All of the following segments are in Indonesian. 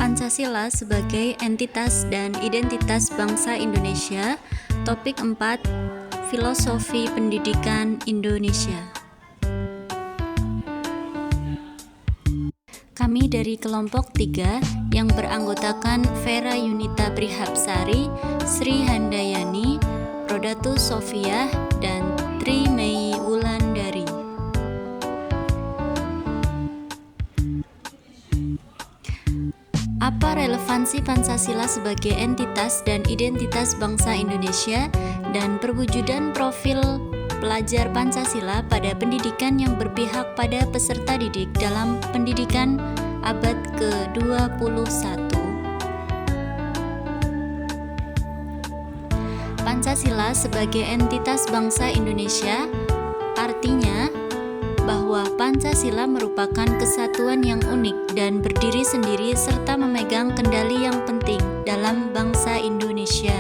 Pancasila sebagai entitas dan identitas bangsa Indonesia. Topik 4, Filosofi Pendidikan Indonesia. Kami dari kelompok 3 yang beranggotakan Vera Yunita Prihabsari, Sri Handayani, Rodatus Sofiah, dan Tri Mei Wulandari. Apa relevansi Pancasila sebagai entitas dan identitas bangsa Indonesia dan perwujudan profil pelajar Pancasila pada pendidikan yang berpihak pada peserta didik dalam pendidikan abad ke-21? Pancasila sebagai entitas bangsa Indonesia artinya bahwa Pancasila merupakan kesatuan yang unik dan berdiri sendiri serta memegang kendali yang penting dalam bangsa Indonesia.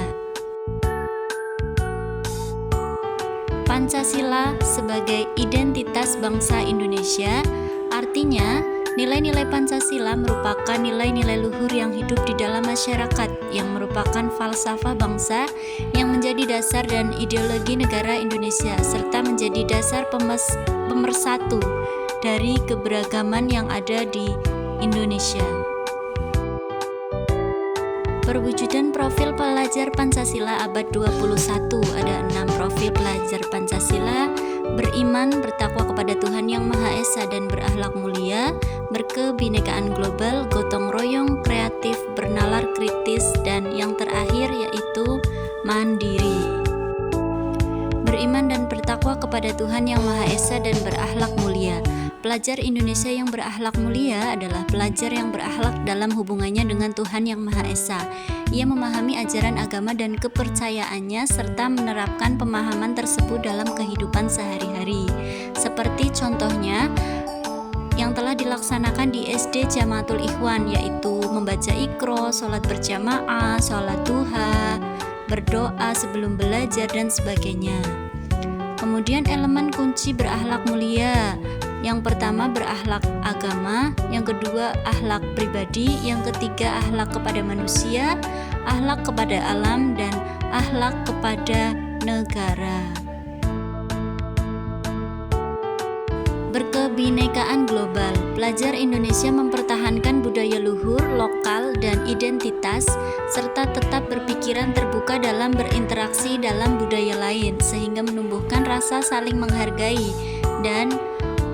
Pancasila sebagai identitas bangsa Indonesia artinya nilai-nilai Pancasila merupakan nilai-nilai luhur yang hidup di dalam masyarakat, yang merupakan falsafah bangsa yang menjadi dasar dan ideologi negara Indonesia, serta menjadi dasar pemersatu dari keberagaman yang ada di Indonesia. Perwujudan profil pelajar Pancasila abad 21. Ada 6 profil pelajar Pancasila: beriman, bertakwa kepada Tuhan Yang Maha Esa dan berakhlak mulia, berkebinekaan global, gotong royong, kreatif, bernalar kritis, dan yang terakhir yaitu mandiri. Beriman dan bertakwa kepada Tuhan Yang Maha Esa dan berakhlak mulia. Pelajar Indonesia yang berakhlak mulia adalah pelajar yang berakhlak dalam hubungannya dengan Tuhan Yang Maha Esa. Ia memahami ajaran agama dan kepercayaannya serta menerapkan pemahaman tersebut dalam kehidupan sehari-hari. Seperti contohnya yang telah dilaksanakan di SD Jamaatul Ikhwan, yaitu membaca Iqra, sholat berjamaah, sholat duha, berdoa sebelum belajar, dan sebagainya. Kemudian elemen kunci berakhlak mulia. Yang pertama berakhlak agama, yang kedua akhlak pribadi, yang ketiga akhlak kepada manusia, akhlak kepada alam, dan akhlak kepada negara. Berkebinekaan global. Pelajar Indonesia mempertahankan budaya luhur, lokal, dan identitas, serta tetap berpikiran terbuka dalam berinteraksi dalam budaya lain, sehingga menumbuhkan rasa saling menghargai dan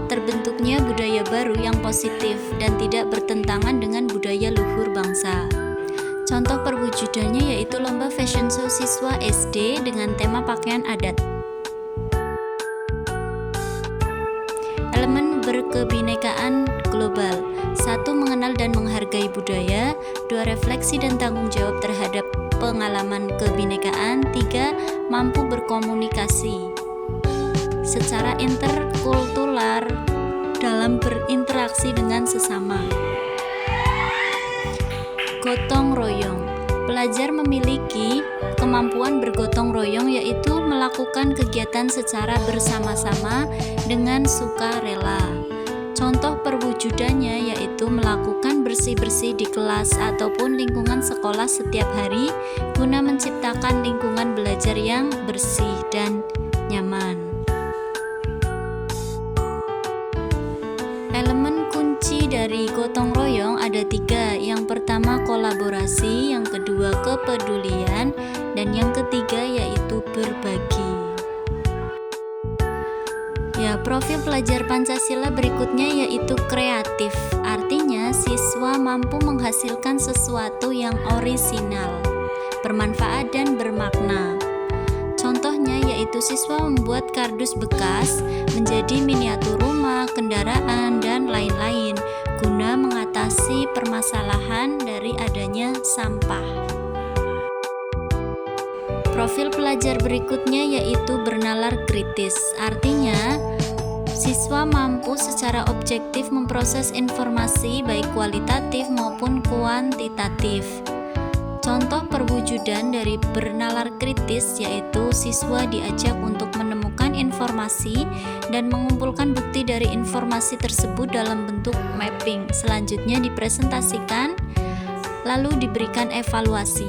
terbentuknya budaya baru yang positif dan tidak bertentangan dengan budaya luhur bangsa. Contoh perwujudannya yaitu lomba fashion show siswa SD dengan tema pakaian adat. Elemen berkebinekaan global. 1. Mengenal dan menghargai budaya. 2. Refleksi dan tanggung jawab terhadap pengalaman kebinekaan. 3. Mampu berkomunikasi secara interkultural dalam berinteraksi dengan sesama. Gotong royong. Pelajar memiliki kemampuan bergotong royong, yaitu melakukan kegiatan secara bersama-sama dengan sukarela. Contoh perwujudannya yaitu melakukan bersih-bersih di kelas ataupun lingkungan sekolah setiap hari guna menciptakan lingkungan belajar yang bersih dan nyaman. Elemen kunci dari gotong royong ada 3. Yang pertama kolaborasi, yang kedua kepedulian, dan yang ketiga yaitu berbagi. Profil pelajar Pancasila berikutnya yaitu kreatif. Artinya siswa mampu menghasilkan sesuatu yang orisinal, bermanfaat, dan bermakna. Contohnya yaitu siswa membuat kardus bekas menjadi miniatur rumah, kendaraan, dan lain-lain guna mengatasi permasalahan dari adanya sampah. Profil pelajar berikutnya yaitu bernalar kritis. Artinya siswa mampu secara objektif memproses informasi baik kualitatif maupun kuantitatif. Contoh perwujudan dari bernalar kritis yaitu siswa diajak untuk menemukan informasi dan mengumpulkan bukti dari informasi tersebut dalam bentuk mapping. Selanjutnya dipresentasikan lalu diberikan evaluasi.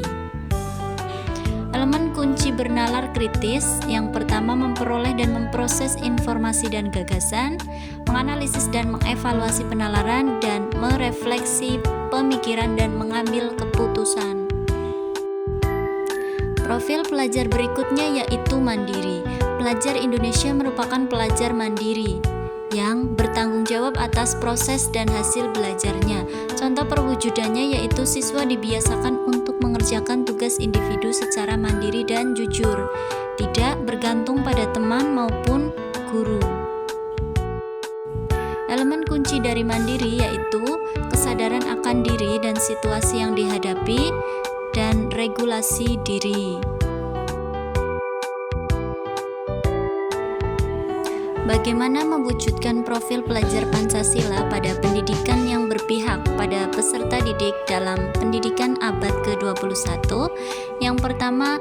Elemen kunci bernalar kritis yang pertama memperoleh dan memproses informasi dan gagasan, menganalisis dan mengevaluasi penalaran, dan merefleksi pemikiran dan mengambil keputusan. Profil pelajar berikutnya yaitu mandiri. Pelajar Indonesia merupakan pelajar mandiri yang bertanggung jawab atas proses dan hasil belajarnya. Contoh perwujudannya yaitu siswa dibiasakan untuk mengerjakan tugas individu secara mandiri dan jujur, tidak bergantung pada teman maupun guru. Elemen kunci dari mandiri yaitu kesadaran akan diri dan situasi yang dihadapi dan regulasi diri. Bagaimana mewujudkan profil pelajar Pancasila pada pendidikan yang berpihak pada peserta didik dalam pendidikan abad ke-21? Yang pertama,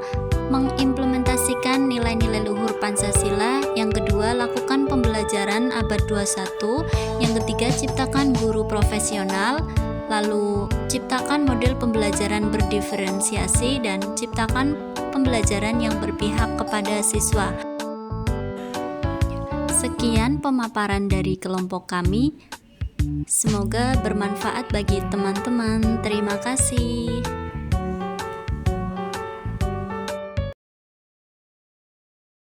mengimplementasikan nilai-nilai luhur Pancasila. Yang kedua, lakukan pembelajaran abad 21. Yang ketiga, ciptakan guru profesional. Lalu, ciptakan model pembelajaran berdiferensiasi dan ciptakan pembelajaran yang berpihak kepada siswa. Sekian pemaparan dari kelompok kami. Semoga bermanfaat bagi teman-teman. Terima kasih.